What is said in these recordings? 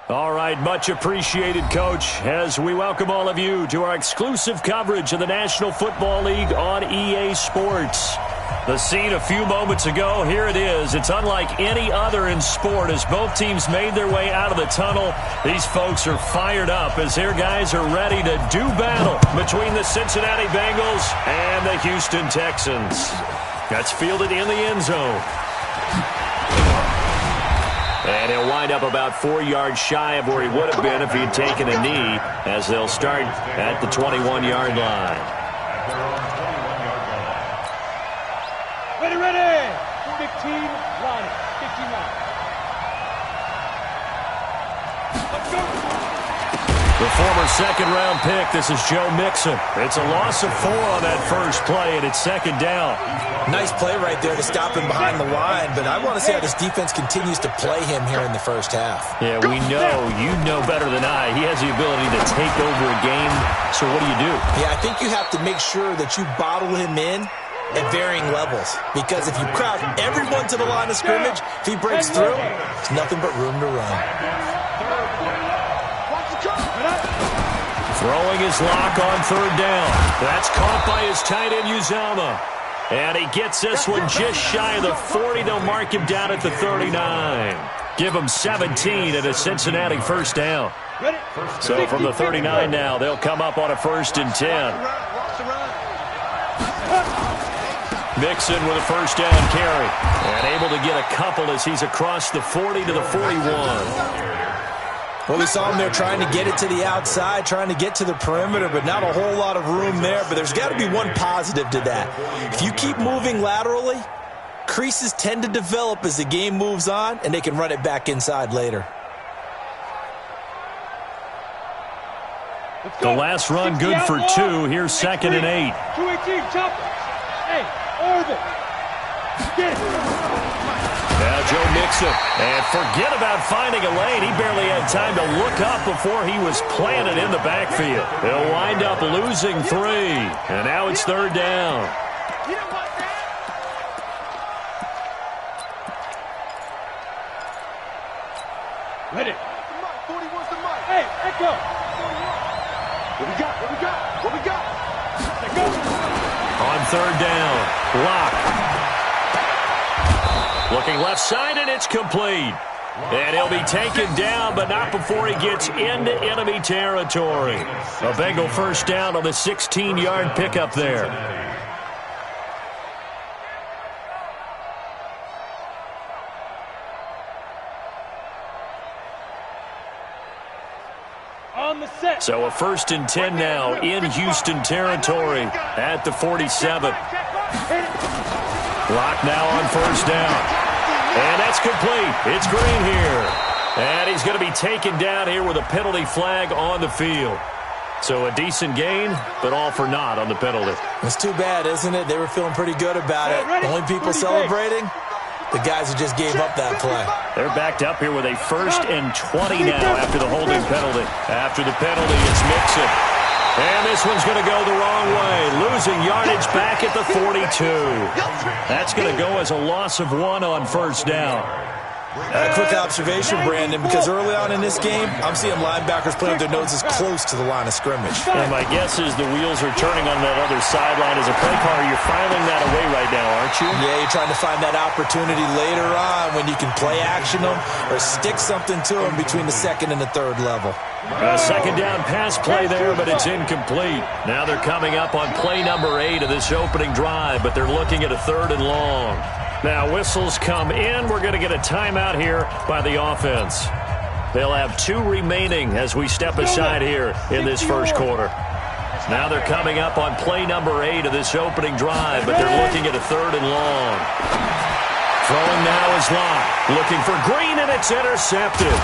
All right, much appreciated, Coach, as we welcome all of you to our exclusive coverage of the National Football League on EA Sports. The scene a few moments ago, here it is. It's unlike any other in sport as both teams made their way out of the tunnel. These folks are fired up as their guys are ready to do battle between the Cincinnati Bengals and the Houston Texans. That's fielded in the end zone. And he'll wind up about 4 yards shy of where he would have been if he had taken a knee, as they'll start at the 21-yard line. Ready. 15 line. 15 line. Let's go. The former second-round pick, this is Joe Mixon. It's a loss of 4 on that first play, and it's second down. Nice play right there to stop him behind the line, but I want to see how this defense continues to play him here in the first half. Yeah, we know, you know better than I, he has the ability to take over a game, so what do you do? Yeah, I think you have to make sure that you bottle him in at varying levels, because if you crowd everyone to the line of scrimmage, if he breaks through, there's nothing but room to run. Throwing his lock on third down. That's caught by his tight end, Uzomah. And he gets this one just shy of the 40. They'll mark him down at the 39. Give him 17 and a Cincinnati first down. So from the 39 now, they'll come up on a 1st and 10. Mixon with a first down carry. And able to get a couple as he's across the 40 to the 41. Well, we saw him there trying to get it to the outside, trying to get to the perimeter, but not a whole lot of room there. But there's got to be one positive to that. If you keep moving laterally, creases tend to develop as the game moves on, and they can run it back inside later. The last run good for 2. Here's 2nd and 8. 2-18, chopper. Hey, Orville. Get it. Now Joe Mixon, and forget about finding a lane. He barely had time to look up before he was planted in the backfield. They'll wind up losing 3, and now it's 3rd down. Ready. Hey, Echo. What we got? Let's go. On 3rd down, Locke. Looking left side, and it's complete. And he'll be taken down, but not before he gets into enemy territory. A Bengal first down on the 16-yard pickup there. On the set. So a 1st and 10 now in Houston territory at the 47. Locke now on 1st down. And that's complete. It's Green here. And he's going to be taken down here with a penalty flag on the field. So a decent gain, but all for naught on the penalty. It's too bad, isn't it? They were feeling pretty good about it. Only people celebrating, the guys who just gave up that play. They're backed up here with a 1st and 20 now after the holding penalty. After the penalty, it's Mixon. And this one's going to go the wrong way, losing yardage back at the 42. That's going to go as a loss of 1 on 1st down. A quick observation, Brandon, because early on in this game, I'm seeing linebackers playing their noses close to the line of scrimmage. And my guess is the wheels are turning on that other sideline as a play caller. You're filing that away right now, aren't you? Yeah, you're trying to find that opportunity later on when you can play action them or stick something to them between the 2nd and the 3rd level. A 2nd down pass play there, but it's incomplete. Now they're coming up on play number 8 of this opening drive, but they're looking at a 3rd and long. Now whistles come in. We're going to get a timeout here by the offense. They'll have 2 remaining as we step aside here in this first quarter. Now they're coming up on play number 8 of this opening drive, but they're looking at a 3rd and long. Throwing now is Locke. Looking for Green, and it's intercepted.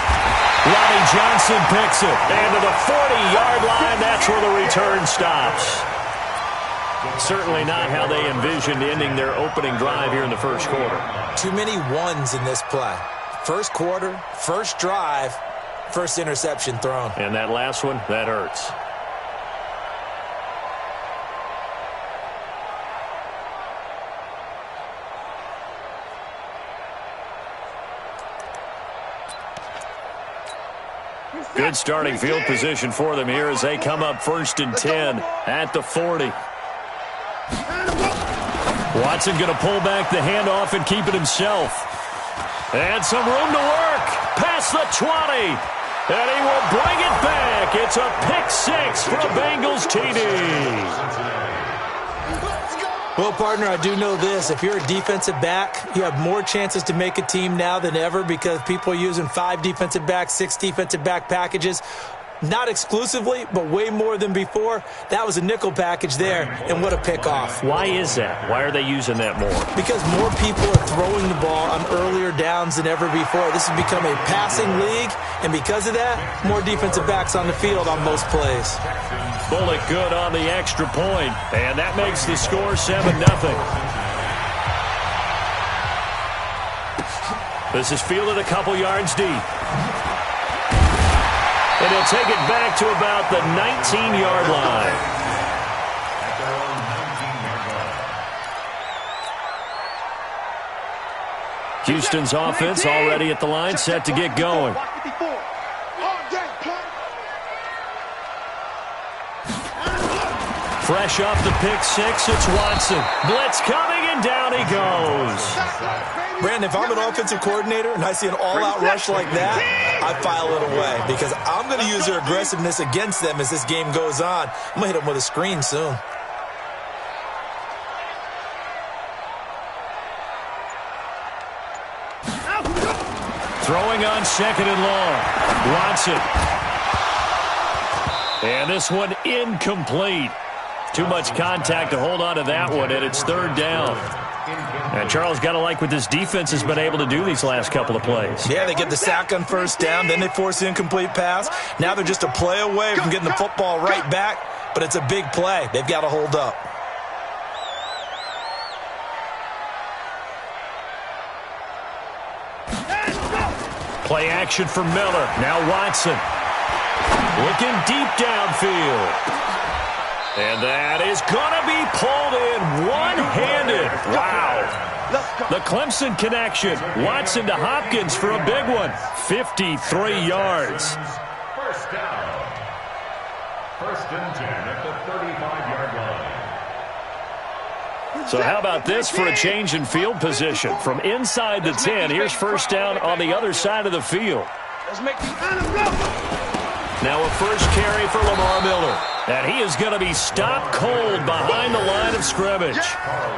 Lonnie Johnson picks it. And to the 40-yard line, that's where the return stops. Certainly not how they envisioned ending their opening drive here in the first quarter. Too many ones in this play. First quarter, first drive, first interception thrown. And that last one, that hurts. Good starting field position for them here as they come up 1st and 10 at the 40. Watson going to pull back the handoff and keep it himself. And some room to work. Past the 20. And he will bring it back. It's a pick six for a Bengals TD. Well, partner, I do know this. If you're a defensive back, you have more chances to make a team now than ever because people are using 5 defensive backs, 6 defensive back packages. Not exclusively, but way more than before. That was a nickel package there, and what a pickoff. Why is that? Why are they using that more? Because more people are throwing the ball on earlier downs than ever before. This has become a passing league, and because of that, more defensive backs on the field on most plays. Bullock good on the extra point, and that makes the score 7-0. This is fielded a couple yards deep. And he'll take it back to about the 19-yard line. Houston's offense already at the line, set to get going. Fresh off the pick six, it's Watson. Blitz coming, and down he goes. Brandon, if I'm an offensive coordinator and I see an all-out rush like that, I file it away because I'm going to use their aggressiveness against them as this game goes on. I'm going to hit them with a screen soon. Throwing on 2nd and long. Watson. And this one incomplete. Too much contact to hold on to that one, and it's 3rd down. And Charles, got to like what this defense has been able to do these last couple of plays. Yeah, they get the sack on 1st down, then they force the incomplete pass. Now they're just a play away from getting the football right back, but it's a big play. They've got to hold up. Play action for Miller. Now Watson. Looking deep downfield. And that is going to be pulled in one-handed. Wow. The Clemson connection. Watson to Hopkins for a big one. 53 yards. 1st down. 1st and 10 at the 35-yard line. So how about this for a change in field position? From inside the 10, here's 1st down on the other side of the field. Now a first carry for Lamar Miller. And he is going to be stopped cold behind the line of scrimmage.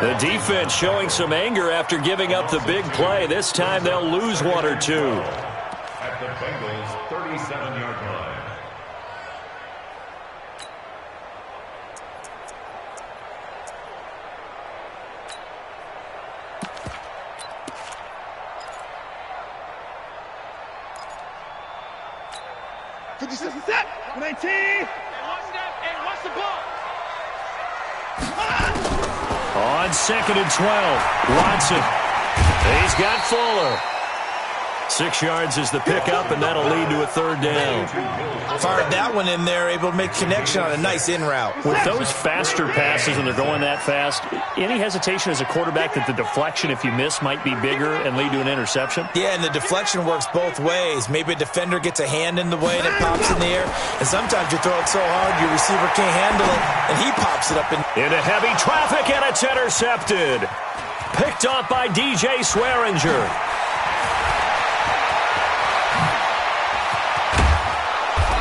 The defense showing some anger after giving up the big play. This time they'll lose 1 or 2. At the Bengals' 37-yard line. Set. 19. Watch the ball. On 2nd and 12, Watson. He's got Fuller. 6 yards is the pickup, and that'll lead to a 3rd down. Fired that one in there, able to make connection on a nice in route. With those faster passes and they're going that fast, any hesitation as a quarterback that the deflection, if you miss, might be bigger and lead to an interception? Yeah, and the deflection works both ways. Maybe a defender gets a hand in the way and it pops in the air. And sometimes you throw it so hard your receiver can't handle it, and he pops it up into heavy traffic, and it's intercepted. Picked off by DJ Swearinger.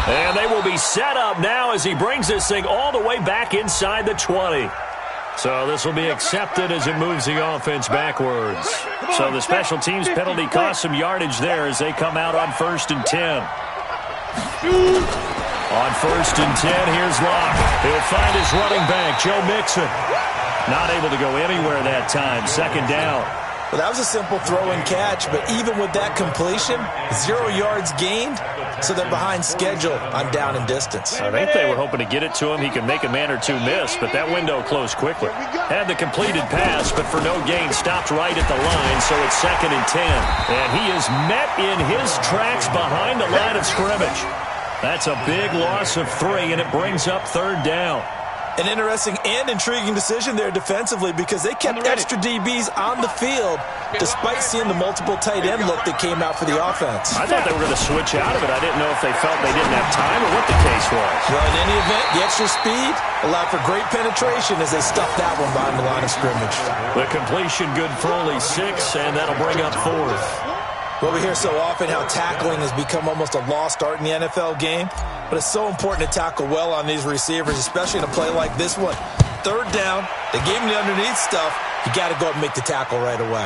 And they will be set up now as he brings this thing all the way back inside the 20. So this will be accepted as it moves the offense backwards. So the special teams penalty cost some yardage there as they come out on 1st and 10. On 1st and 10, here's Locke. He'll find his running back, Joe Mixon. Not able to go anywhere that time. 2nd down. Well, that was a simple throw and catch, but even with that completion, 0 yards gained, so they're behind schedule on down and distance. I think they were hoping to get it to him. He could make a man or two miss, but that window closed quickly. Had the completed pass, but for no gain, stopped right at the line, so it's 2nd and 10. And he is met in his tracks behind the line of scrimmage. That's a big loss of 3, and it brings up 3rd down. An interesting and intriguing decision there defensively because they kept extra DBs on the field despite seeing the multiple tight end look that came out for the offense. I thought they were going to switch out of it. I didn't know if they felt they didn't have time or what the case was. Well, in any event, the extra speed allowed for great penetration as they stuffed that one behind the line of scrimmage. The completion good for only 6, and that'll bring up 4th. Well, we hear so often how tackling has become almost a lost art in the NFL game, but it's so important to tackle well on these receivers, especially in a play like this one. 3rd down, they gave him the underneath stuff. You got to go up and make the tackle right away.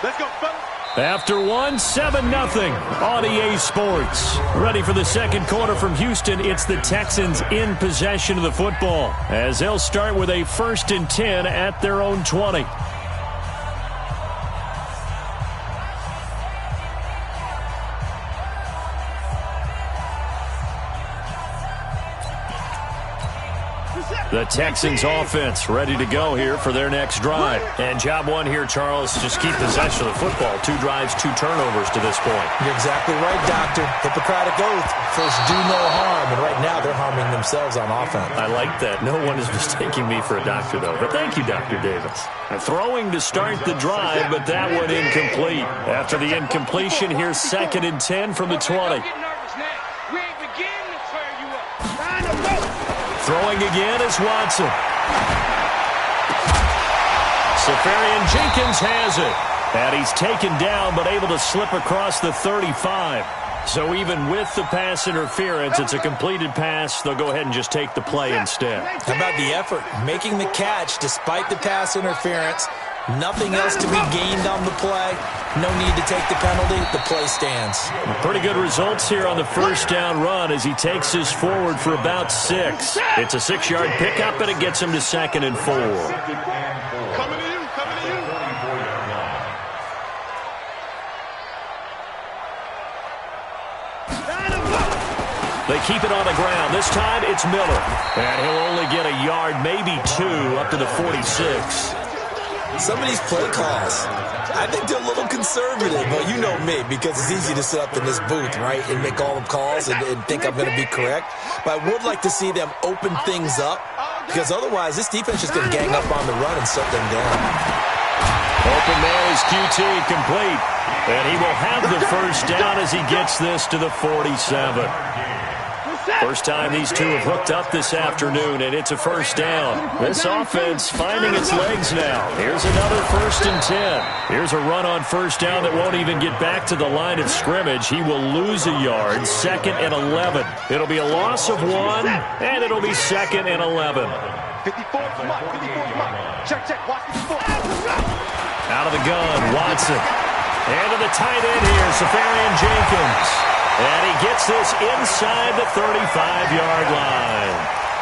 Let's go, fellas. After 1, 7-0 on EA Sports. Ready for the second quarter from Houston. It's the Texans in possession of the football as they'll start with a 1st and 10 at their own 20. The Texans offense ready to go here for their next drive. And job 1 here, Charles, just keep possession of the football. 2 drives, 2 turnovers to this point. You're exactly right, Doctor. Hippocratic oath. First, do no harm. And right now, they're harming themselves on offense. I like that. No one is mistaking me for a doctor, though. But thank you, Dr. Davis. Throwing to start the drive, but that one incomplete. After the incompletion, here's 2nd and 10 from the 20. Throwing again is Watson. Safarian Jenkins has it. And he's taken down, but able to slip across the 35. So even with the pass interference, it's a completed pass. They'll go ahead and just take the play instead. How about the effort? Making the catch despite the pass interference. Nothing else to be gained on the play. No need to take the penalty. The play stands. Pretty good results here on the 1st down run as he takes this forward for about 6. It's a 6-yard pickup, and it gets him to 2nd and 4. Coming to you, coming to you. They keep it on the ground. This time it's Miller. And he'll only get a yard, maybe 2, up to the 46. Some of these play calls, I think they're a little conservative. Well, you know me, because it's easy to sit up in this booth, right, and make all the calls and think I'm going to be correct. But I would like to see them open things up, because otherwise this defense is going to gang up on the run and shut them down. Open man is QT complete. And he will have the 1st down as he gets this to the 47. First time these two have hooked up this afternoon, and it's a 1st down. This offense finding its legs now. Here's another 1st and 10. Here's a run on 1st down that won't even get back to the line of scrimmage. He will lose a yard, 2nd and 11. It'll be a loss of 1, and it'll be 2nd and 11. 54, come on, 54, come on. Check, watch 54. Out of the gun, Watson. And to the tight end here, Safarian Jenkins. And he gets this inside the 35-yard line.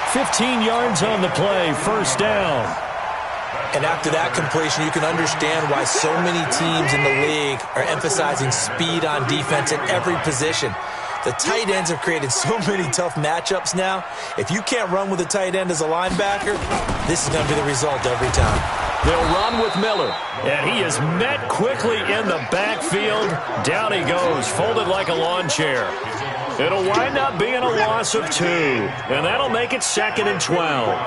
15 yards on the play, 1st down. And after that completion, you can understand why so many teams in the league are emphasizing speed on defense at every position. The tight ends have created so many tough matchups now. If you can't run with a tight end as a linebacker, this is going to be the result every time. They'll run with Miller, and he is met quickly in the backfield. Down he goes, folded like a lawn chair. It'll wind up being a loss of 2, and that'll make it 2nd and 12.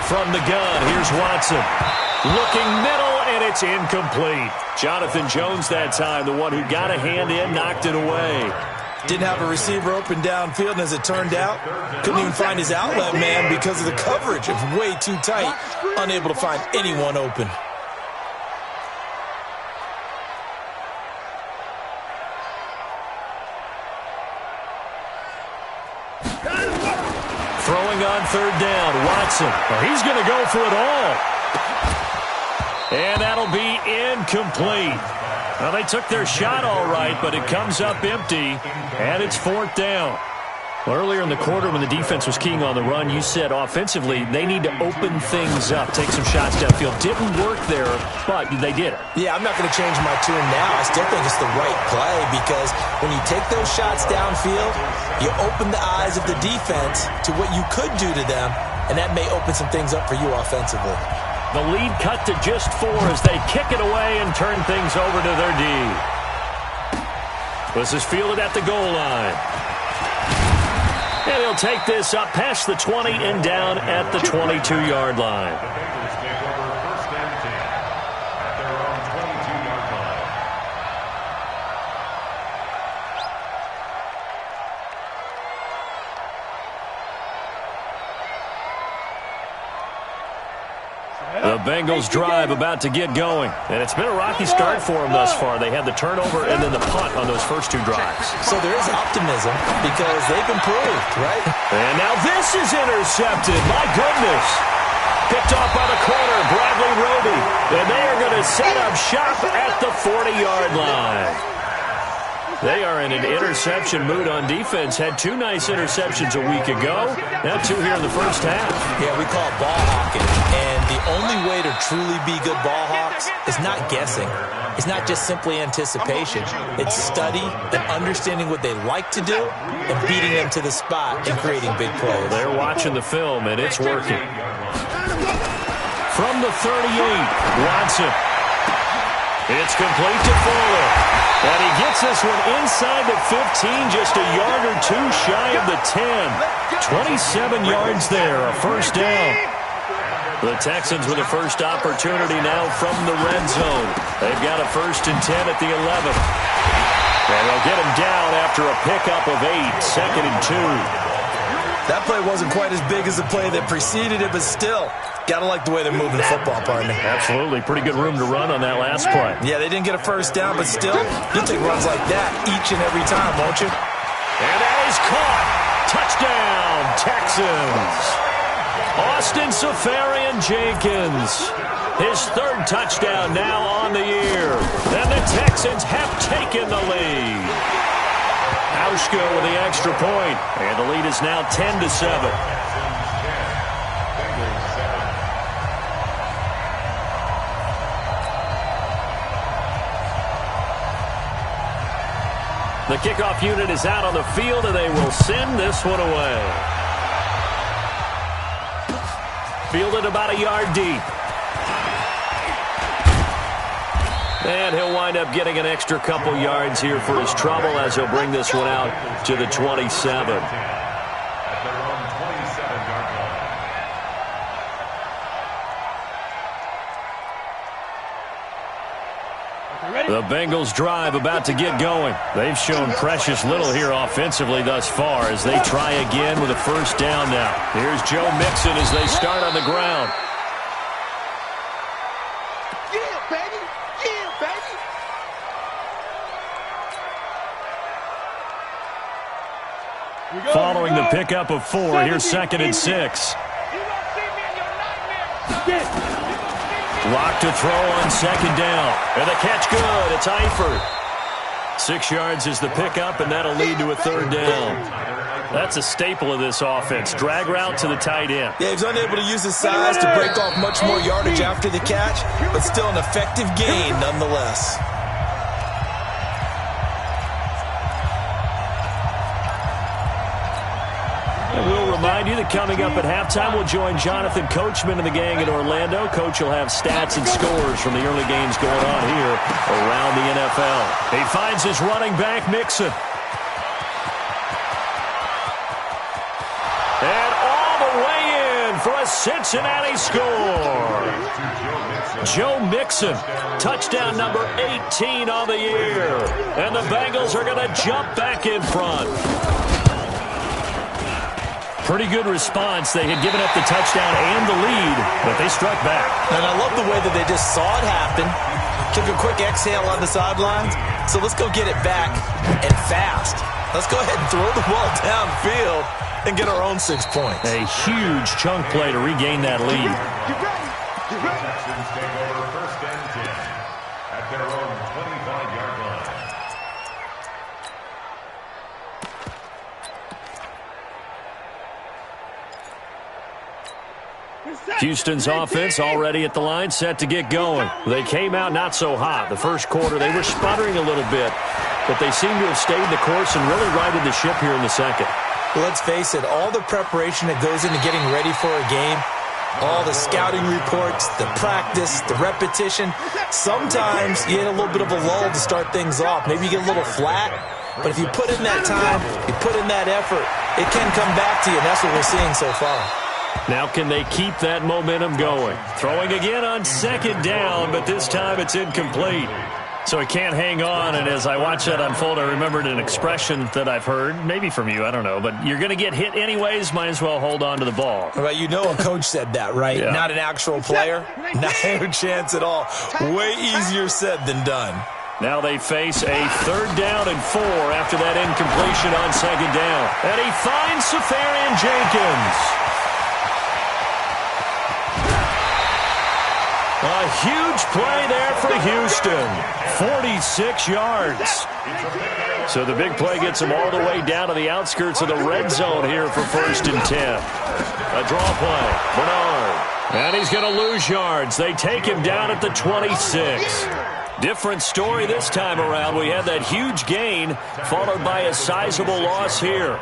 From the gun, here's Watson. Looking middle, and it's incomplete. Jonathan Jones that time, the one who got a hand in, knocked it away. Didn't have a receiver open downfield, and as it turned out, couldn't even find his outlet man because of the coverage. It was way too tight, unable to find anyone open. Throwing on 3rd down, Watson. Oh, he's going to go for it all. And that'll be incomplete. Well, they took their shot all right, but it comes up empty, and it's 4th down. Well, earlier in the quarter when the defense was keying on the run, you said offensively they need to open things up, take some shots downfield. Didn't work there, but they did it. Yeah, I'm not going to change my tune now. I still think it's the right play because when you take those shots downfield, you open the eyes of the defense to what you could do to them, and that may open some things up for you offensively. The lead cut to just 4 as they kick it away and turn things over to their D. This is fielded at the goal line. And he'll take this up past the 20 and down at the 22-yard line. The Bengals take over 1st and 10 at their own 22-yard line. The Bengals drive about to get going. And it's been a rocky start for them thus far. They had the turnover and then the punt on those first 2 drives. So there is optimism because they've improved, right? And now this is intercepted. My goodness. Picked off by the corner, Bradley Roby. And they are going to set up shop at the 40-yard line. They are in an interception mood on defense. Had 2 nice interceptions a week ago. Now 2 here in the first half. Yeah, we call it ball hawking. And the only way to truly be good ball hawks is not guessing. It's not just simply anticipation. It's study and understanding what they like to do and beating them to the spot and creating big plays. They're watching the film, and it's working. From the 38, Watson. It's complete to Fuller. And he gets this one inside the 15, just a yard or 2 shy of the 10. 27 yards there, a first down. The Texans with a first opportunity now from the red zone. They've got a 1st and 10 at the 11. And they'll get him down after a pickup of 8, 2nd and 2. That play wasn't quite as big as the play that preceded it, but still, gotta like the way they're moving the football, partner. Absolutely. Pretty good room to run on that last play. Yeah, they didn't get a first down, but still, you'll take runs like that each and every time, won't you? And that is caught. Touchdown, Texans. Austin Seferian-Jenkins. His 3rd touchdown now on the year. And the Texans have taken the lead. Hauschka with the extra point. And the lead is now 10-7. The kickoff unit is out on the field, and they will send this one away. Fielded about a yard deep. And he'll wind up getting an extra couple yards here for his trouble as he'll bring this one out to the 27. At their own 27-yard line. The Bengals drive about to get going. They've shown precious little here offensively thus far as they try again with a first down now. Here's Joe Mixon as they start on the ground. Following the pickup of 4, here's 2nd and 6. Lock to throw on 2nd down. And the catch good. It's Eifert. 6 yards is the pickup, and that'll lead to a 3rd down. That's a staple of this offense. Drag route to the tight end. Yeah, he's unable to use his size to break off much more yardage after the catch, but still an effective gain nonetheless. We'll remind you that coming up at halftime, we'll join Jonathan Coachman and the gang in Orlando. Coach will have stats and scores from the early games going on here around the NFL. He finds his running back, Mixon. And all the way in for a Cincinnati score. Joe Mixon, touchdown number 18 on the year. And the Bengals are going to jump back in front. Pretty good response. They had given up the touchdown and the lead, but they struck back. And I love the way that they just saw it happen, took a quick exhale on the sidelines. So let's go get it back and fast. Let's go ahead and throw the ball downfield and get our own 6 points. A huge chunk play to regain that lead. Texans take over 1st and 10 at their own 25-yard line. Houston's offense already at the line, set to get going. They came out not so hot. The first quarter, they were sputtering a little bit, but they seem to have stayed the course and really righted the ship here in the second. Well, let's face it, all the preparation that goes into getting ready for a game, all the scouting reports, the practice, the repetition, sometimes you hit a little bit of a lull to start things off. Maybe you get a little flat, But if you put in that time, you put in that effort, it can come back to you, and that's what we're seeing so far. Now can they keep that momentum going? Throwing again on second down, but this time it's incomplete. So he can't hang on, and as I watch that unfold, I remembered an expression that I've heard, maybe from you, I don't know, but you're going to get hit anyways, might as well hold on to the ball. Well, you know a coach said that, right? Yeah. Not an actual player. Not a chance at all. Way easier said than done. Now they face a 3rd down and 4 after that incompletion on second down. And he finds Safarian Jenkins. A huge play there for Houston. 46 yards. So the big play gets him all the way down to the outskirts of the red zone here for 1st and 10. A draw play. Bernard. And he's going to lose yards. They take him down at the 26. Different story this time around. We had that huge gain followed by a sizable loss here.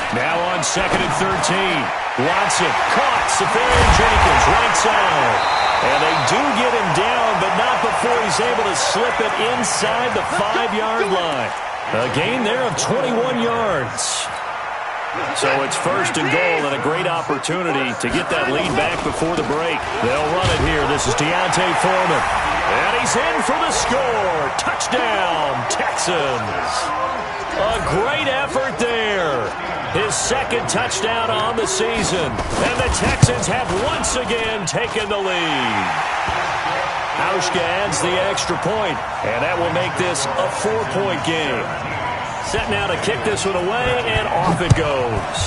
Now on 2nd and 13. Watson caught Safarian Jenkins right side. And they do get him down, but not before he's able to slip it inside the 5-yard line. A gain there of 21 yards. So it's 1st and goal and a great opportunity to get that lead back before the break. They'll run it here. This is Deontay Foreman. And he's in for the score. Touchdown, Texans. A great effort there. His 2nd touchdown on the season. And the Texans have once again taken the lead. Hauschka adds the extra point, and that will make this a 4-point game. Set now to kick this one away, and off it goes.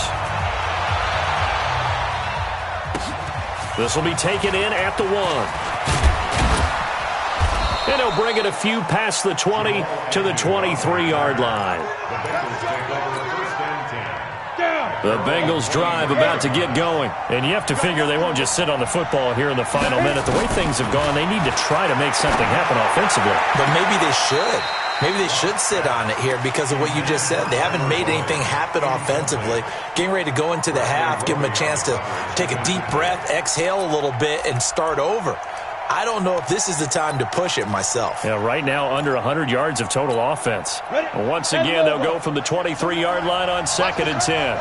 This will be taken in at the 1. And he'll bring it a few past the 20 to the 23-yard line. The Bengals drive about to get going. And you have to figure they won't just sit on the football here in the final minute. The way things have gone, they need to try to make something happen offensively. But maybe they should. Maybe they should sit on it here because of what you just said. They haven't made anything happen offensively. Getting ready to go into the half, give them a chance to take a deep breath, exhale a little bit, and start over. I don't know if this is the time to push it myself. Yeah, right now under 100 yards of total offense. And once again, they'll go from the 23-yard line on 2nd and 10.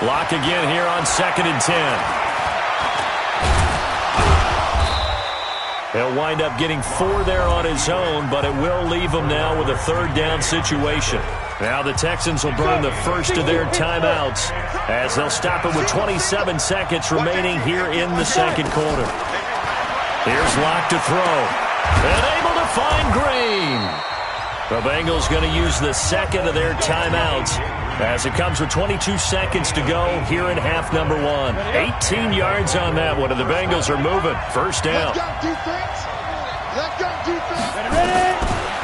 Lock again here on 2nd and 10. He'll wind up getting 4 there on his own, but it will leave him now with a 3rd down situation. Now the Texans will burn the first of their timeouts as they'll stop it with 27 seconds remaining here in the 2nd quarter. Here's Locke to throw. And able to find Green. The Bengals going to use the 2nd of their timeouts as it comes with 22 seconds to go here in half number 1. 18 yards on that one, and the Bengals are moving. 1st down.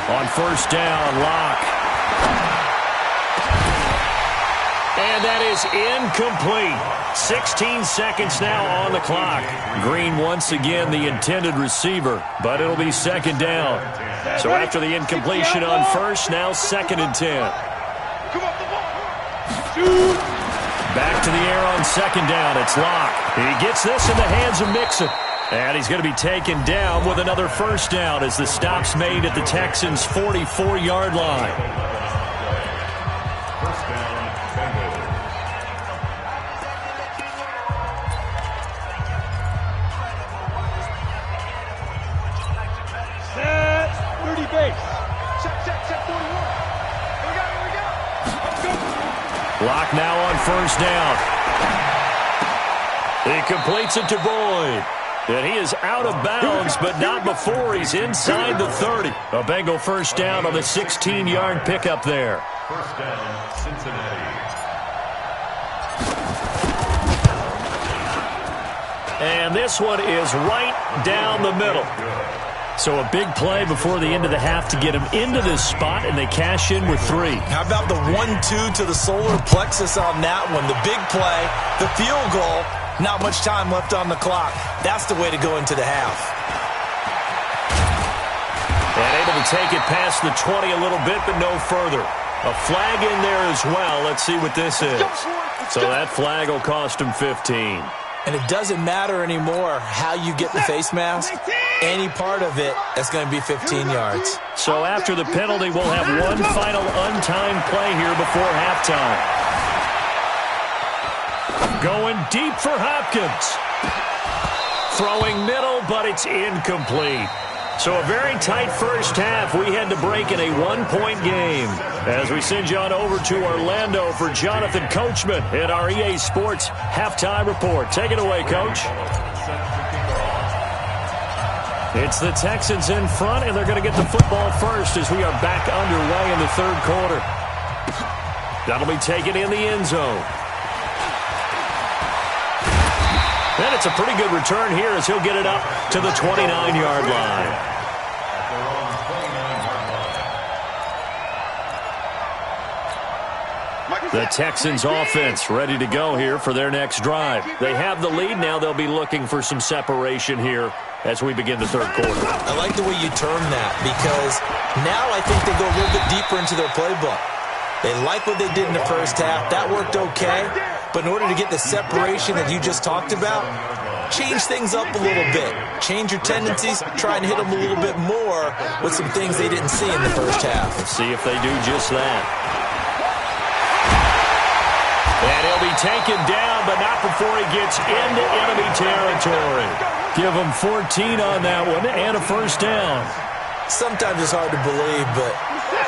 On 1st down, Locke. And that is incomplete. 16 seconds now on the clock. Green once again the intended receiver, but it'll be 2nd down. So after the incompletion on 1st, now 2nd and 10. Back to the air on 2nd down. It's Locke. He gets this in the hands of Mixon. And he's going to be taken down with another 1st down as the stop's made at the Texans' 44-yard line. 1st down, Bengals. Set. 30 base. Check, 41. Here we go. Locke now on 1st down. He completes it to Boyd. And he is out of bounds, but not before he's inside the 30. A Bengal 1st down on the 16-yard pickup there. 1st down, Cincinnati. And this one is right down the middle. So a big play before the end of the half to get him into this spot, and they cash in with 3. How about the 1-2 to the solar plexus on that one? The big play, the field goal, not much time left on the clock. That's the way to go into the half. And able to take it past the 20 a little bit, but no further. A flag in there as well. Let's see what this is. So that flag will cost him 15. And it doesn't matter anymore how you get the face mask. Any part of it, that's going to be 15 yards. So after the penalty, we'll have one final untimed play here before halftime. Going deep for Hopkins. Throwing middle, but it's incomplete. So a very tight first half. We had to break in a one-point game. As we send you on over to Orlando for Jonathan Coachman in our EA Sports Halftime Report. Take it away, Coach. It's the Texans in front, and they're going to get the football first as we are back underway in the third quarter. That'll be taken in the end zone. And it's a pretty good return here as he'll get it up to the 29-yard line. The Texans offense ready to go here for their next drive. They have the lead now. They'll be looking for some separation here as we begin the third quarter. I like the way you term that because now I think they go a little bit deeper into their playbook. They like what they did in the first half. That worked okay. But in order to get the separation that you just talked about, change things up a little bit. Change your tendencies. Try and hit them a little bit more with some things they didn't see in the first half. Let's see if they do just that. And he'll be taken down, but not before he gets into enemy territory. Give him 14 on that one and a first down. Sometimes it's hard to believe, but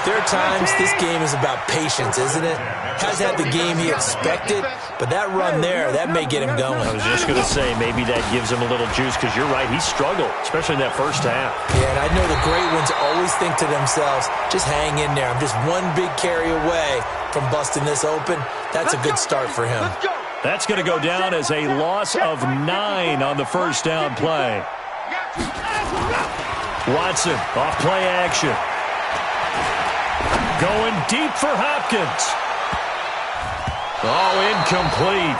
there are times this game is about patience, isn't it? Hasn't had the game he expected, but that run there, that may get him going. I was just going to say, maybe that gives him a little juice, because you're right, he struggled, especially in that first half. Yeah, and I know the great ones always think to themselves, just hang in there. I'm just one big carry away from busting this open. That's a good start for him. That's going to go down as a loss of 9 on the first down play. Watson, off play action. Going deep for Hopkins. Oh, incomplete.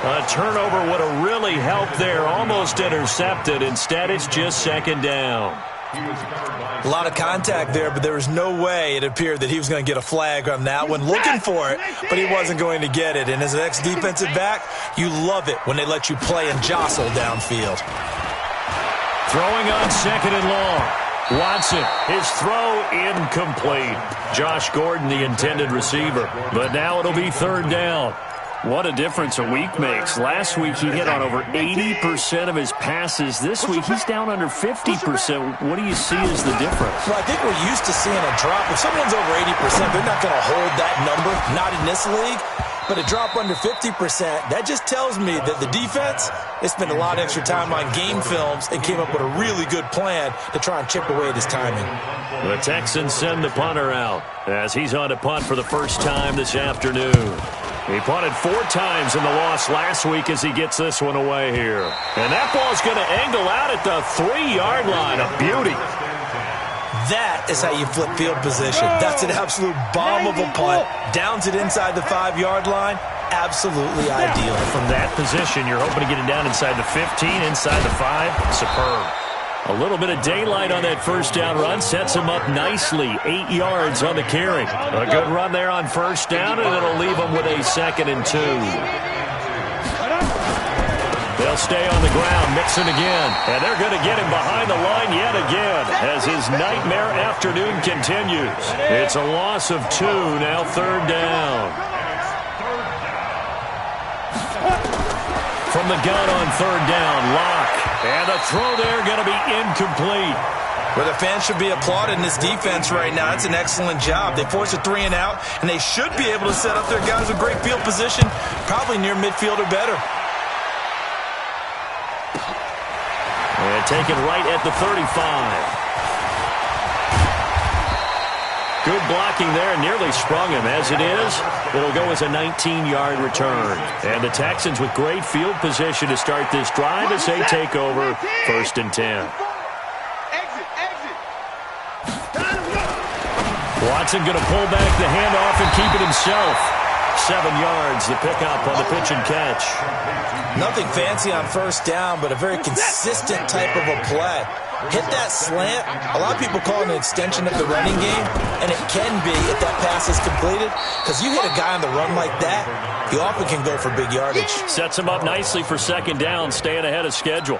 A turnover would have really helped there. Almost intercepted. Instead, it's just second down. A lot of contact there, but there was no way it appeared that he was going to get a flag on that one. Looking for it, but he wasn't going to get it. And as an ex-defensive back, you love it when they let you play and jostle downfield. Throwing on second and long. Watson, his throw incomplete. Josh Gordon, the intended receiver. But now it'll be third down. What a difference a week makes. Last week he hit on over 80% of his passes. This week he's down under 50%. What do you see as the difference? Well, I think we're used to seeing a drop. If someone's over 80%, they're not going to hold that number, not in this league. But a drop under 50%, that just tells me that the defense, they spent a lot of extra time on game films and came up with a really good plan to try and chip away at his timing. The Texans send the punter out as he's on to punt for the first time this afternoon. He punted 4 times in the loss last week as he gets this one away here. And that ball's going to angle out at the 3-yard line. A beauty. That is how you flip field position. That's an absolute bomb of a punt. Downs it inside the 5-yard line. Absolutely ideal. From that position, you're hoping to get it down inside the 15, inside the 5. Superb. A little bit of daylight on that first down run sets him up nicely. 8 yards on the carry. A good run there on first down, and it'll leave him with a 2nd and 2. They'll stay on the ground, Mixon again. And they're going to get him behind the line yet again as his nightmare afternoon continues. It's a loss of 2, now third down. From the gun on third down, Locke. And the throw there going to be incomplete. Well, the fans should be applauding this defense right now. It's an excellent job. They force a 3 and out, and they should be able to set up their guys with great field position, probably near midfield or better. And taken right at the 35. Good blocking there, nearly sprung him. As it is, it'll go as a 19-yard return. And the Texans with great field position to start this drive as they take over 1st and 10. Watson going to pull back the handoff and keep it himself. 7 yards, the pickup on the pitch and catch. Nothing fancy on first down, but a very consistent type of a play. Hit that slant. A lot of people call it an extension of the running game, and it can be if that pass is completed, because you hit a guy on the run like that, he often can go for big yardage. Sets him up nicely for second down, staying ahead of schedule.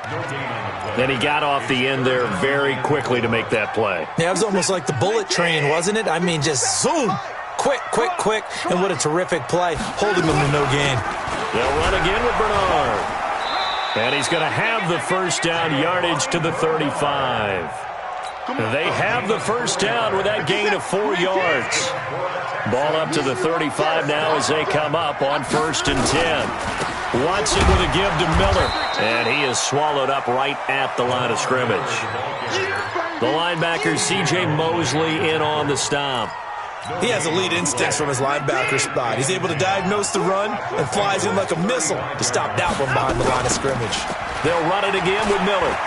Then he got off the end there very quickly to make that play. Yeah, it was almost like the bullet train, wasn't it? I mean, just zoom. Quick, quick, quick, and what a terrific play, holding them to no gain. They'll run again with Bernard. And he's going to have the first down, yardage to the 35. They have the first down with that gain of 4 yards. Ball up to the 35 now as they come up on 1st and 10. Watson with a give to Miller. And he is swallowed up right at the line of scrimmage. The linebacker, C.J. Mosley, in on the stop. He has elite instincts from his linebacker spot. He's able to diagnose the run and flies in like a missile to stop that one behind the line of scrimmage. They'll run it again with Miller.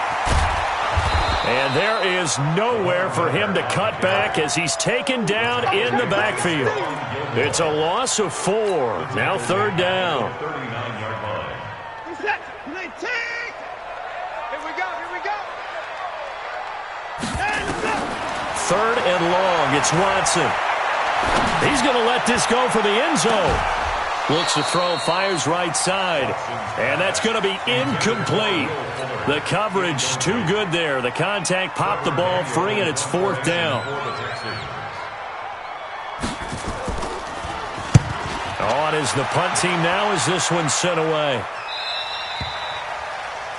And there is nowhere for him to cut back as he's taken down in the backfield. It's a loss of 4. Now 3rd down. Here we go, here we go. 3rd and long. It's Watson. He's going to let this go for the end zone. Looks to throw, fires right side. And that's going to be incomplete. The coverage too good there. The contact popped the ball free, and it's 4th down. On is the punt team now as this one's sent away.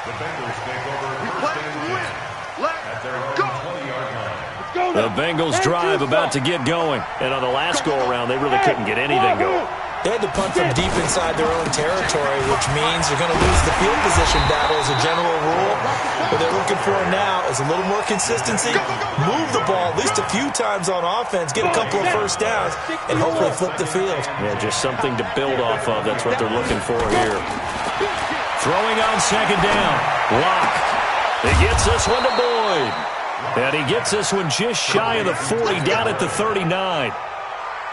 The Bengals take over first and 10 at their own 20-yard line. The Bengals drive about to get going. And on the last go-around, they really couldn't get anything going. They had to punt from deep inside their own territory, which means they're going to lose the field position battle as a general rule. What they're looking for now is a little more consistency, move the ball at least a few times on offense, get a couple of first downs, and hopefully flip the field. Yeah, just something to build off of. That's what they're looking for here. Throwing on 2nd down. Locke. He gets this one to Boyd. And he gets this one just shy of the 40, down at the 39.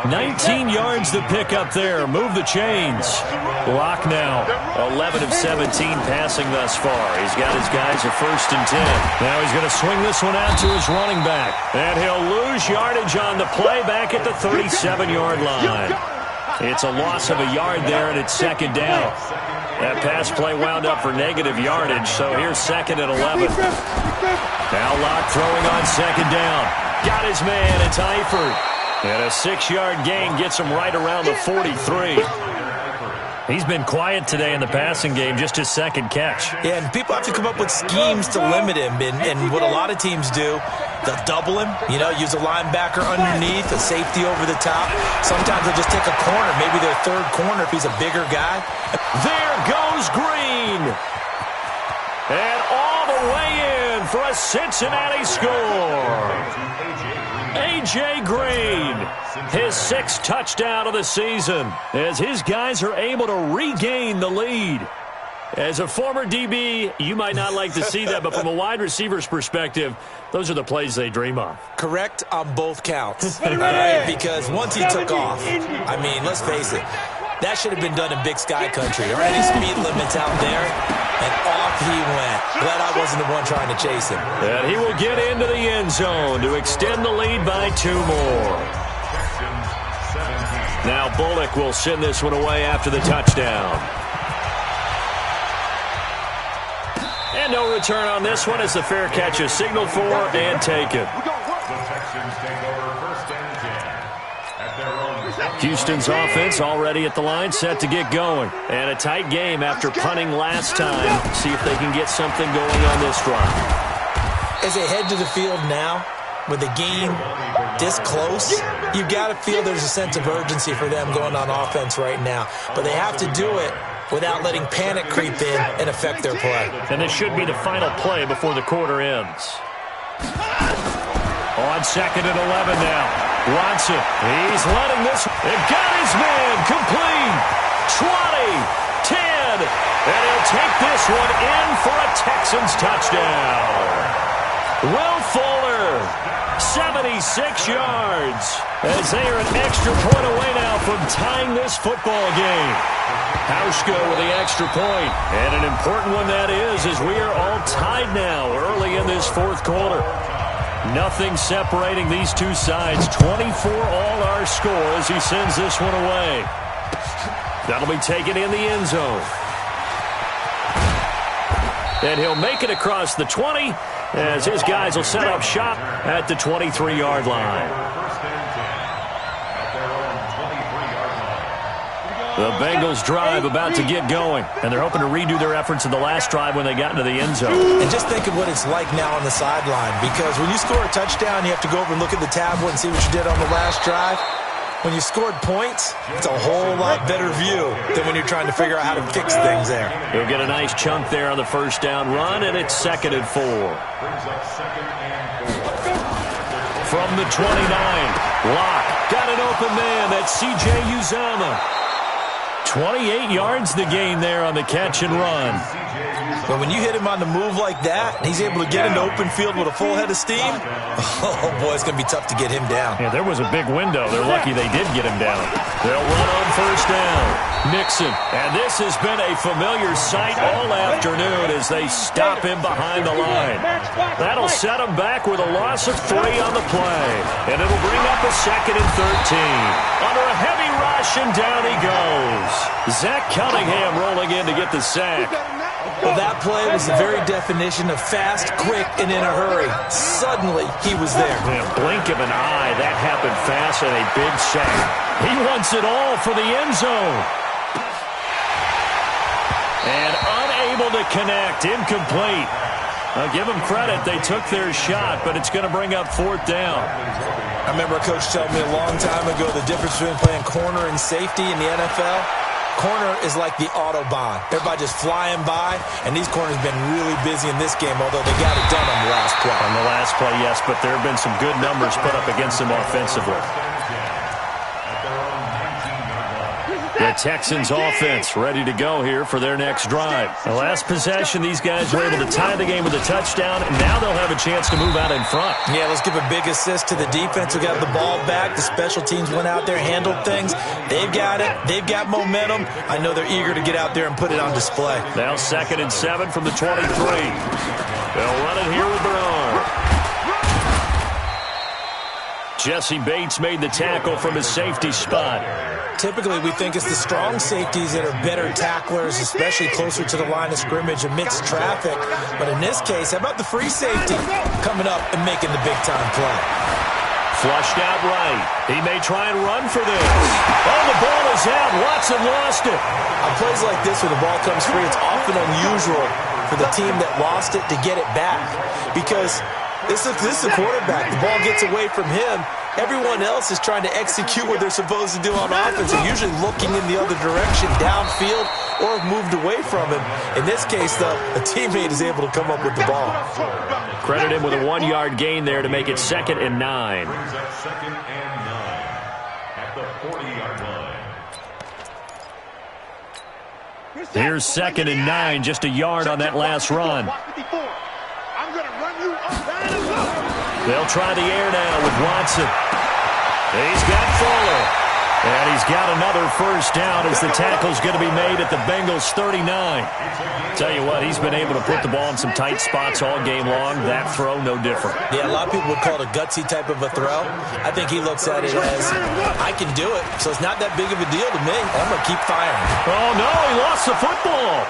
19 yards to pick up there. Move the chains. Locke now, 11 of 17 passing thus far. He's got his guys at 1st and 10. Now he's going to swing this one out to his running back. And he'll lose yardage on the play back at the 37-yard line. It's a loss of a yard there, and it's 2nd down. That pass play wound up for negative yardage, so here's 2nd and 11. Now Locke throwing on 2nd down. Got his man, it's Eifert. And a 6-yard gain gets him right around the 43. He's been quiet today in the passing game, just his 2nd catch. Yeah, and people have to come up with schemes to limit him. And what a lot of teams do, they'll double him, use a linebacker underneath, a safety over the top. Sometimes they'll just take a corner, maybe their 3rd corner if he's a bigger guy. There goes Green. And all the way in for a Cincinnati score. A.J. Green, his 6th touchdown of the season, as his guys are able to regain the lead. As a former DB, you might not like to see that, but from a wide receiver's perspective, those are the plays they dream of. Correct on both counts. All right, because once he took off, I mean, let's face it, that should have been done in Big Sky Country. There aren't any speed limits out there, and off he went. Glad I wasn't the one trying to chase him. And he will get into the end zone to extend the lead by 2 more. Now Bullock will send this one away after the touchdown. And no return on this one as the fair catch is signaled for and taken. The Texans take over first and 10 at their own. Houston's offense already at the line, set to get going. And a tight game after punting last time. See if they can get something going on this drive. As they head to the field now, with the game this close, you've got to feel there's a sense of urgency for them going on offense right now. But they have to do it without letting panic creep in and affect their play. And this should be the final play before the quarter ends. On 2nd and 11 now. Watson, he's letting this. It got his man complete. 20, 10, and he'll take this one in for a Texans touchdown. Will Fuller, 76 yards. as they are an extra point away now from tying this football game. Hauschka with the extra point, and an important one that is, as we are all tied now early in this fourth quarter. Nothing separating these two sides. 24 all our score as he sends this one away. That'll be taken in the end zone. And he'll make it across the 20 as his guys will set up shop at the 23-yard line. The Bengals drive about to get going, and they're hoping to redo their efforts in the last drive when they got into the end zone. And just think of what it's like now on the sideline, because when you score a touchdown, you have to go over and look at the tablet and see what you did on the last drive. When you scored points, it's a whole lot better view than when you're trying to figure out how to fix things there. He'll get a nice chunk there on the first down run, and it's 2nd and 4. From the 29, Locke got an open man. That's C.J. Uzomah. 28 yards the gain there on the catch and run. But when you hit him on the move like that, he's able to get into open field with a full head of steam, oh, boy, it's going to be tough to get him down. Yeah, there was a big window. They're lucky they did get him down. They'll run on first down. Mixon. And this has been a familiar sight all afternoon as they stop him behind the line. That'll set him back with a loss of 3 on the play. And it'll bring up a 2nd and 13. Under a heavy rush, and down he goes. Zach Cunningham rolling in to get the sack. Well, that play was the very definition of fast, quick, and in a hurry. Suddenly, he was there. In a blink of an eye, that happened fast and a big sack. He wants it all for the end zone. And unable to connect, incomplete. I'll give them credit. They took their shot, but it's going to bring up 4th down. I remember a coach telling me a long time ago the difference between playing corner and safety in the NFL. Corner is like the Autobahn. Everybody just flying by, and these corners have been really busy in this game, although they got it done on the last play. On the last play, yes, but there have been some good numbers put up against them offensively. The Texans offense ready to go here for their next drive. The last possession, these guys were able to tie the game with a touchdown, and now they'll have a chance to move out in front. Yeah, let's give a big assist to the defense who got the ball back. The special teams went out there, handled things. They've got it. They've got momentum. I know they're eager to get out there and put it on display. Now 2nd and 7 from the 23. They'll run it here with their arm. Jesse Bates made the tackle from his safety spot. Typically, we think it's the strong safeties that are better tacklers, especially closer to the line of scrimmage amidst traffic. But in this case, how about the free safety coming up and making the big-time play? Flushed out right. He may try and run for this. Oh, the ball is out. Watson lost it. On plays like this where the ball comes free, it's often unusual for the team that lost it to get it back. Because this is a quarterback. The ball gets away from him. Everyone else is trying to execute what they're supposed to do on offense. They're usually looking in the other direction, downfield, or have moved away from him. In this case, though, a teammate is able to come up with the ball. Credit him with a 1-yard gain there to make it 2nd and 9. Brings up 2nd and 9 at the 40-yard line. Here's 2nd and 9, just a yard on that last run. They'll try the air now with Watson. He's got Fuller. And he's got another first down as the tackle's going to be made at the Bengals 39. Tell you what, he's been able to put the ball in some tight spots all game long. That throw, no different. Yeah, a lot of people would call it a gutsy type of a throw. I think he looks at it as, I can do it, so it's not that big of a deal to me. I'm going to keep firing. Oh, no, he lost the football.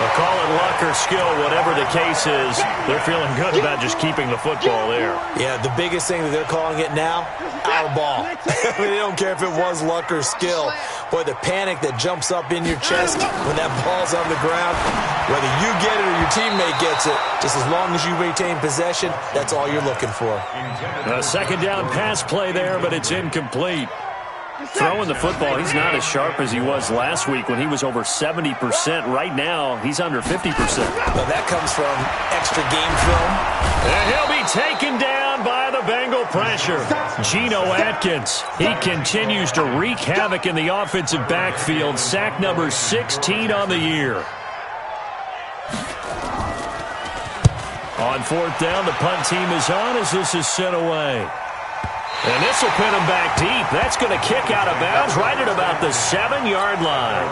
They'll call it luck or skill, whatever the case is. They're feeling good about just keeping the football there. Yeah, the biggest thing that they're calling it now, our ball. I mean, they don't care if it was luck or skill. Boy, the panic that jumps up in your chest when that ball's on the ground, whether you get it or your teammate gets it, just as long as you retain possession, that's all you're looking for. A 2nd down pass play there, but it's incomplete. Throwing the football, he's not as sharp as he was last week when he was over 70%. Right now, he's under 50%. Well, that comes from extra game film. And he'll be taken down by the Bengal pressure. Geno Atkins, he continues to wreak havoc in the offensive backfield. Sack number 16 on the year. On fourth down, the punt team is on as this is sent away. And this will pin him back deep. That's going to kick out of bounds right at about the 7-yard line.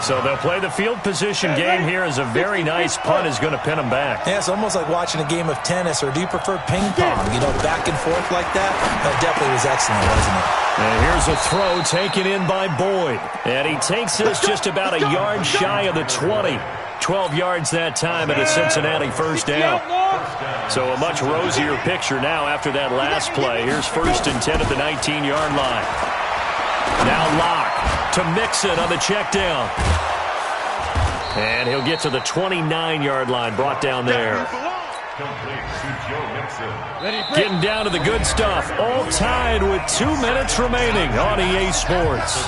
So they'll play the field position game here as a very nice punt is going to pin him back. Yeah, it's almost like watching a game of tennis, or do you prefer ping pong? You know, back and forth like that? That definitely was excellent, wasn't it? And here's a throw taken in by Boyd. And he takes this just about a yard shy of the 20. 12 yards that time at a Cincinnati first down. So a much rosier picture now after that last play. Here's 1st and 10 at the 19-yard line. Now Locke to Mixon on the check down. And he'll get to the 29-yard line, brought down there. Getting down to the good stuff. All tied with 2 minutes remaining on EA Sports.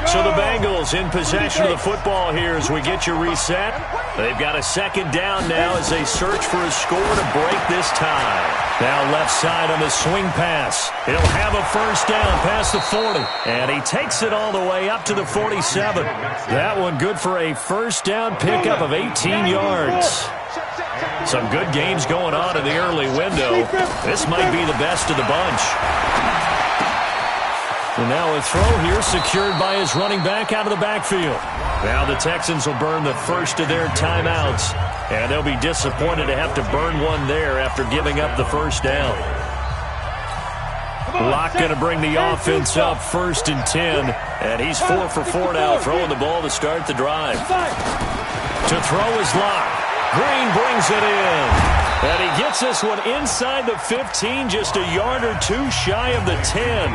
So the Bengals in possession of the football here as we get you reset. They've got a second down now as they search for a score to break this tie. Now left side on the swing pass. He'll have a first down past the 40. And he takes it all the way up to the 47. That one good for a first down pickup of 18 yards. Some good games going on in the early window. This might be the best of the bunch. And now a throw here secured by his running back out of the backfield. Now the Texans will burn the first of their timeouts. And they'll be disappointed to have to burn one there after giving up the first down. Locke going to bring the offense up 1st and 10. And he's 4 for 4 now, throwing the ball to start the drive. To throw is Locke. Green brings it in. And he gets this one inside the 15, just a yard or two shy of the 10.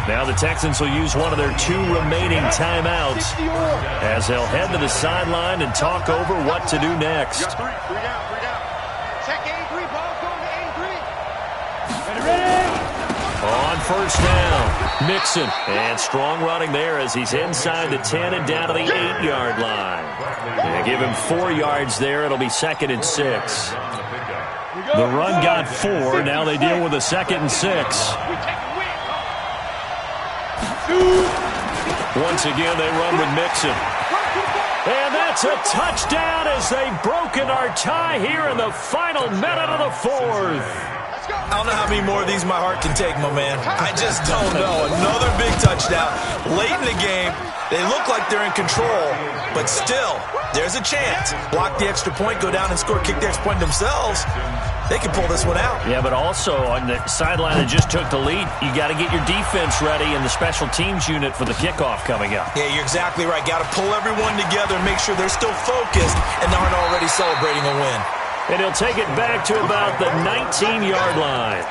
Now the Texans will use one of their 2 remaining timeouts as they'll head to the sideline and talk over what to do next. On first down, Mixon. And strong running there as he's inside the 10 and down to the 8-yard line. And give him 4 yards there. It'll be 2nd and 6. The run got 4. Now they deal with a 2nd and 6. Once again, they run with Mixon. And that's a touchdown as they've broken our tie here in the final minute of the 4th. I don't know how many more of these my heart can take, my man. I just don't know. Another big touchdown. Late in the game, they look like they're in control, but still, there's a chance. Block the extra point, go down and score, kick the extra point themselves. They can pull this one out. Yeah, but also on the sideline that just took the lead, you got to get your defense ready and the special teams unit for the kickoff coming up. Yeah, you're exactly right. Got to pull everyone together and make sure they're still focused and aren't already celebrating a win. And he'll take it back to about the 19-yard line.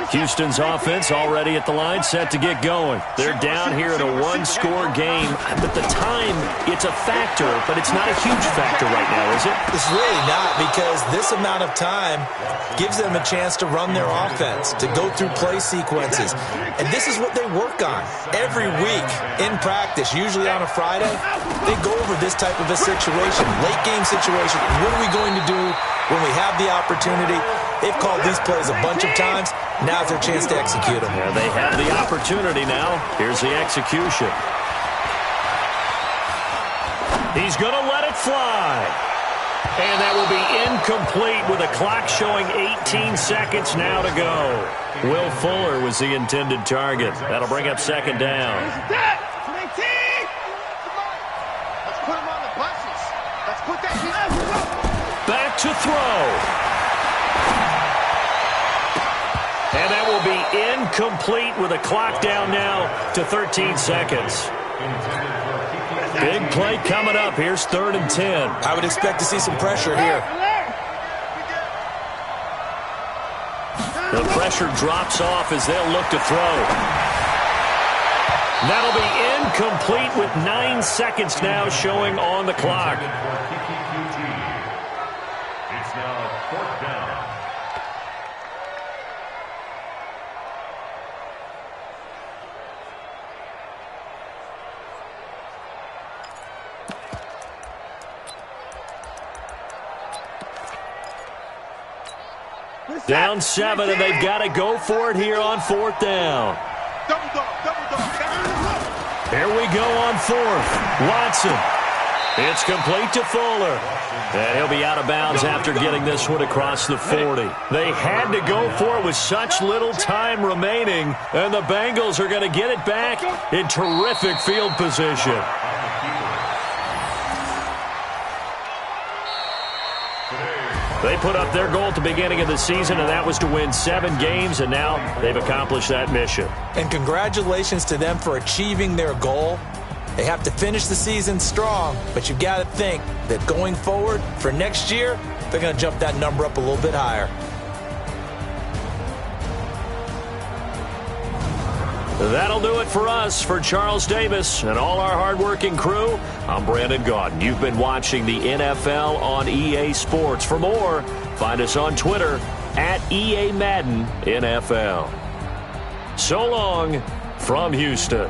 Houston's offense already at the line, set to get going. They're down here in a 1-score game, but the time, it's a factor, but it's not a huge factor right now, is it? It's really not, because this amount of time gives them a chance to run their offense, to go through play sequences. And this is what they work on every week in practice, usually on a Friday. They go over this type of a situation, late game situation. What are we going to do when we have the opportunity? They've called these plays a bunch of times. Now's their chance to execute them. Yeah, they have the opportunity now. Here's the execution. He's going to let it fly. And that will be incomplete with a clock showing 18 seconds now to go. Will Fuller was the intended target. That'll bring up 2nd down. Let's put him on the buses. Let's put that. Back to throw. And that will be incomplete with a clock down now to 13 seconds. Big play coming up. Here's 3rd and 10. I would expect to see some pressure here. The pressure drops off as they'll look to throw. That'll be incomplete with 9 seconds now showing on the clock. It's now 4th down. Down 7, and they've got to go for it here on 4th down. Here we go on fourth. Watson. It's complete to Fuller. And he'll be out of bounds after getting this one across the 40. They had to go for it with such little time remaining, and the Bengals are going to get it back in terrific field position. They put up their goal at the beginning of the season, and that was to win 7 games, and now they've accomplished that mission. And congratulations to them for achieving their goal. They have to finish the season strong, but you've got to think that going forward for next year, they're going to jump that number up a little bit higher. That'll do it for us. For Charles Davis and all our hardworking crew, I'm Brandon Gaudin. You've been watching the NFL on EA Sports. For more, find us on Twitter at EA Madden NFL. So long from Houston.